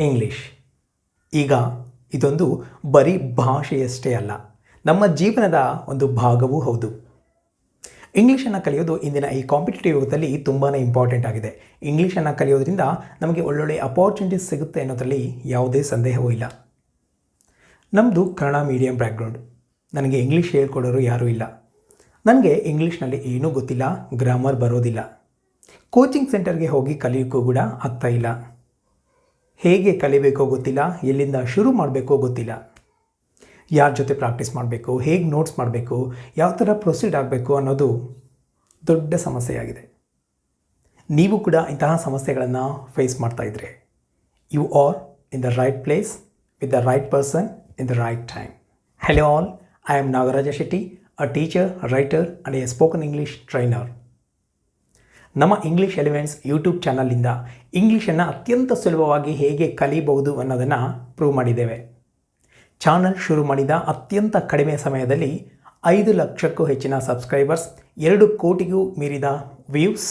English. ಈಗ ಇದೊಂದು ಬರೀ ಭಾಷೆಯಷ್ಟೇ ಅಲ್ಲ, ನಮ್ಮ ಜೀವನದ ಒಂದು ಭಾಗವೂ ಹೌದು. ಇಂಗ್ಲೀಷನ್ನು ಕಲಿಯೋದು ಇಂದಿನ ಈ ಕಾಂಪಿಟೇಟಿವ್ ಯುಗದಲ್ಲಿ ತುಂಬಾ ಇಂಪಾರ್ಟೆಂಟ್ ಆಗಿದೆ. ಇಂಗ್ಲೀಷನ್ನು ಕಲಿಯೋದ್ರಿಂದ ನಮಗೆ ಒಳ್ಳೊಳ್ಳೆ ಅಪಾರ್ಚುನಿಟೀಸ್ ಸಿಗುತ್ತೆ ಅನ್ನೋದರಲ್ಲಿ ಯಾವುದೇ ಸಂದೇಹವೂ ಇಲ್ಲ. ನಮ್ಮದು ಕನ್ನಡ ಮೀಡಿಯಂ ಬ್ಯಾಕ್ಗ್ರೌಂಡ್. ನನಗೆ ಇಂಗ್ಲೀಷ್ ಹೇಳ್ಕೊಡೋರು ಯಾರೂ ಇಲ್ಲ. ನನಗೆ ಇಂಗ್ಲೀಷ್ನಲ್ಲಿ ಏನೂ ಗೊತ್ತಿಲ್ಲ, ಗ್ರಾಮರ್ ಬರೋದಿಲ್ಲ. ಕೋಚಿಂಗ್ ಸೆಂಟರ್ಗೆ ಹೋಗಿ ಕಲಿಯೋಕ್ಕೂ ಕೂಡ ಆಗ್ತಾಯಿಲ್ಲ. ಹೇಗೆ ಕಲಿಬೇಕೋ ಗೊತ್ತಿಲ್ಲ, ಎಲ್ಲಿಂದ ಶುರು ಮಾಡಬೇಕೋ ಗೊತ್ತಿಲ್ಲ, ಯಾರ ಜೊತೆ ಪ್ರಾಕ್ಟೀಸ್ ಮಾಡಬೇಕು, ಹೇಗೆ ನೋಟ್ಸ್ ಮಾಡಬೇಕು, ಯಾವ ಥರ ಪ್ರೊಸೀಡ್ ಆಗಬೇಕು ಅನ್ನೋದು ದೊಡ್ಡ ಸಮಸ್ಯೆಯಾಗಿದೆ. ನೀವು ಕೂಡ ಇಂತಹ ಸಮಸ್ಯೆಗಳನ್ನು ಫೇಸ್ ಮಾಡ್ತಾಯಿದ್ರೆ you are in the right place with the right person in the right time. Hello all, I am Nagaraja Shetty, a teacher, writer and a spoken English trainer. ನಮ್ಮ ಇಂಗ್ಲೀಷ್ ಎಲಿಮೆಂಟ್ಸ್ ಯೂಟ್ಯೂಬ್ ಚಾನಲಿಂದ ಇಂಗ್ಲೀಷನ್ನು ಅತ್ಯಂತ ಸುಲಭವಾಗಿ ಹೇಗೆ ಕಲಿಬಹುದು ಅನ್ನೋದನ್ನು ಪ್ರೂವ್ ಮಾಡಿದ್ದೇವೆ. Channel ಶುರು ಮಾಡಿದ ಅತ್ಯಂತ ಕಡಿಮೆ ಸಮಯದಲ್ಲಿ 5 ಲಕ್ಷಕ್ಕೂ ಹೆಚ್ಚಿನ ಸಬ್ಸ್ಕ್ರೈಬರ್ಸ್, 2 ಕೋಟಿಗೂ ಮೀರಿದ ವ್ಯೂಸ್,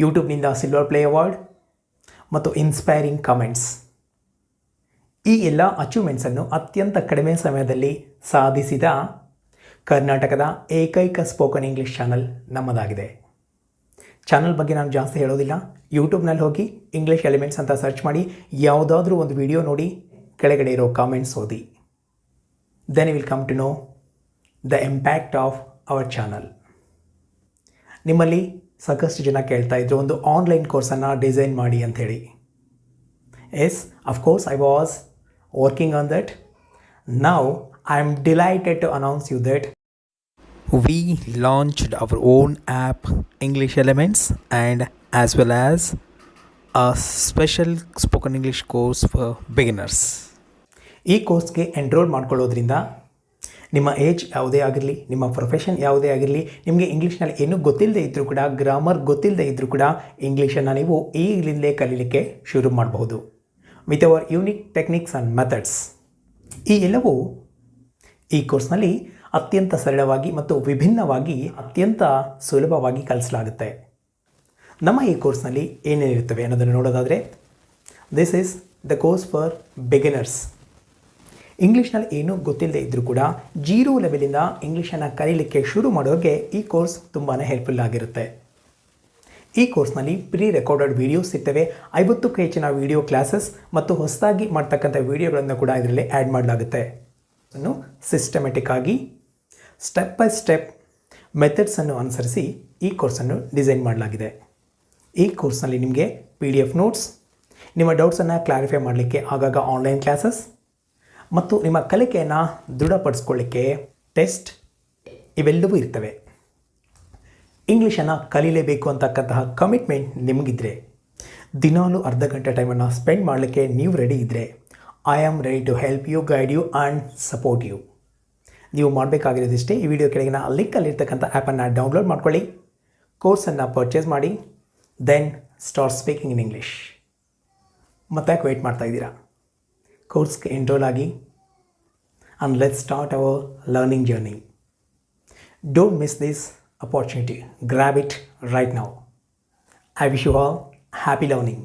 ಯೂಟ್ಯೂಬ್ನಿಂದ ಸಿಲ್ವರ್ ಪ್ಲೇ ಅವಾರ್ಡ್ ಮತ್ತು ಇನ್ಸ್ಪೈರಿಂಗ್ ಕಮೆಂಟ್ಸ್. ಈ ಎಲ್ಲ ಅಚೀವ್ಮೆಂಟ್ಸನ್ನು ಅತ್ಯಂತ ಕಡಿಮೆ ಸಮಯದಲ್ಲಿ ಸಾಧಿಸಿದ ಕರ್ನಾಟಕದ ಏಕೈಕ ಸ್ಪೋಕನ್ ಇಂಗ್ಲೀಷ್ ಚಾನಲ್ ನಮ್ಮದಾಗಿದೆ. ಚಾನಲ್ ಬಗ್ಗೆ ನಾನು ಜಾಸ್ತಿ ಹೇಳೋದಿಲ್ಲ. ಯೂಟ್ಯೂಬ್ನಲ್ಲಿ ಹೋಗಿ ಇಂಗ್ಲೀಷ್ ಎಲಿಮೆಂಟ್ಸ್ ಅಂತ ಸರ್ಚ್ ಮಾಡಿ ಯಾವುದಾದ್ರೂ ಒಂದು ವಿಡಿಯೋ ನೋಡಿ, ಕೆಳಗಡೆ ಇರೋ ಕಾಮೆಂಟ್ಸ್ ಓದಿ. Then you will come to know the impact of our channel. ನಿಮ್ಮಲ್ಲಿ ಸಾಕಷ್ಟು ಜನ ಕೇಳ್ತಾ ಇದ್ರು ಒಂದು ಆನ್ಲೈನ್ ಕೋರ್ಸನ್ನು ಡಿಸೈನ್ ಮಾಡಿ ಅಂಥೇಳಿ. Yes, of course I was working on that. Now I am delighted to announce you that we launched our own app English Elements, and as well as a special spoken English course for beginners. ಈ ಕೋರ್ಸ್ಗೆ enrol ಮಾಡ್ಕೊಳ್ಳೋದ್ರಿಂದ ನಿಮ್ಮ age ಯಾವುದೇ ಆಗಿರಲಿ, ನಿಮ್ಮ profession ಯಾವುದೇ ಆಗಿರಲಿ, ನಿಮಗೆ ಇಂಗ್ಲೀಷ್ನಲ್ಲಿ ಏನೂ ಗೊತ್ತಿಲ್ಲದೆ ಇದ್ದರೂ ಕೂಡ, ಗ್ರಾಮರ್ ಗೊತ್ತಿಲ್ಲದೆ ಇದ್ದರೂ ಕೂಡ ಇಂಗ್ಲೀಷನ್ನು ನೀವು ಈಗಲಿಂದಲೇ ಕಲೀಲಿಕ್ಕೆ ಶುರು ಮಾಡಬಹುದು with our unique techniques and methods. ಈ ಎಲ್ಲವೂ ಈ ಕೋರ್ಸ್ನಲ್ಲಿ ಅತ್ಯಂತ ಸರಳವಾಗಿ ಮತ್ತು ವಿಭಿನ್ನವಾಗಿ, ಅತ್ಯಂತ ಸುಲಭವಾಗಿ ಕಲಿಸಲಾಗುತ್ತೆ. ನಮ್ಮ ಈ ಕೋರ್ಸ್ನಲ್ಲಿ ಏನೇನಿರುತ್ತವೆ ಅನ್ನೋದನ್ನು ನೋಡೋದಾದರೆ, this is the course for beginners. ಇಂಗ್ಲೀಷ್ನಲ್ಲಿ ಏನೂ ಗೊತ್ತಿಲ್ಲದೆ ಇದ್ದರೂ ಕೂಡ 0 ಲೆವೆಲಿಂದ ಇಂಗ್ಲೀಷನ್ನು ಕಲೀಲಿಕ್ಕೆ ಶುರು ಮಾಡೋರಿಗೆ ಈ ಕೋರ್ಸ್ ತುಂಬಾ ಹೆಲ್ಪ್ಫುಲ್ ಆಗಿರುತ್ತೆ. ಈ ಕೋರ್ಸ್ನಲ್ಲಿ ಪ್ರೀ ರೆಕಾರ್ಡೆಡ್ ವೀಡಿಯೋಸ್ ಸಿಗ್ತವೆ. 50ಕ್ಕೂ ಹೆಚ್ಚಿನ ವೀಡಿಯೋ ಕ್ಲಾಸಸ್ ಮತ್ತು ಹೊಸದಾಗಿ ಮಾಡ್ತಕ್ಕಂಥ ವೀಡಿಯೋಗಳನ್ನು ಕೂಡ ಇದರಲ್ಲಿ ಆ್ಯಡ್ ಮಾಡಲಾಗುತ್ತೆ. ಅನ್ನು ಸಿಸ್ಟಮೆಟಿಕ್ ಆಗಿ ಸ್ಟೆಪ್ ಬೈ ಸ್ಟೆಪ್ ಮೆಥಡ್ಸನ್ನು ಅನುಸರಿಸಿ ಈ ಕೋರ್ಸನ್ನು ಡಿಸೈನ್ ಮಾಡಲಾಗಿದೆ. ಈ ಕೋರ್ಸ್ನಲ್ಲಿ ನಿಮಗೆ PDF ನೋಟ್ಸ್, ನಿಮ್ಮ ಡೌಟ್ಸನ್ನು ಕ್ಲಾರಿಫೈ ಮಾಡಲಿಕ್ಕೆ ಆಗಾಗ ಆನ್ಲೈನ್ ಕ್ಲಾಸಸ್ ಮತ್ತು ನಿಮ್ಮ ಕಲಿಕೆಯನ್ನು ದೃಢಪಡಿಸ್ಕೊಳ್ಳಿಕ್ಕೆ ಟೆಸ್ಟ್ ಇವೆಲ್ಲವೂ ಇರ್ತವೆ. ಇಂಗ್ಲೀಷನ್ನು ಕಲೀಲೇಬೇಕು ಅಂತಕ್ಕಂತಹ ಕಮಿಟ್ಮೆಂಟ್ ನಿಮಗಿದ್ರೆ, ದಿನಾಲೂ ಅರ್ಧ ಗಂಟೆ ಟೈಮನ್ನು ಸ್ಪೆಂಡ್ ಮಾಡಲಿಕ್ಕೆ ನೀವು ರೆಡಿ ಇದ್ದರೆ, I am ready to help you, guide you and support you. ನೀವು ಮಾಡಬೇಕಾಗಿರೋದಿಷ್ಟೇ, ಈ ವಿಡಿಯೋ ಕೆಳಗಿನ ಲಿಂಕಲ್ಲಿರ್ತಕ್ಕಂಥ ಆ್ಯಪನ್ನು ಡೌನ್ಲೋಡ್ ಮಾಡ್ಕೊಳ್ಳಿ, ಕೋರ್ಸನ್ನು ಪರ್ಚೇಸ್ ಮಾಡಿ, then start speaking in English. ಮತ್ತೆ ವೇಟ್ ಮಾಡ್ತಾ ಇದ್ದೀರಾ? ಕೋರ್ಸ್ಗೆ ಎನ್ರೋಲ್ ಆಗಿ and let's start our learning journey. Don't miss this opportunity. Grab it right now. I wish you all happy learning.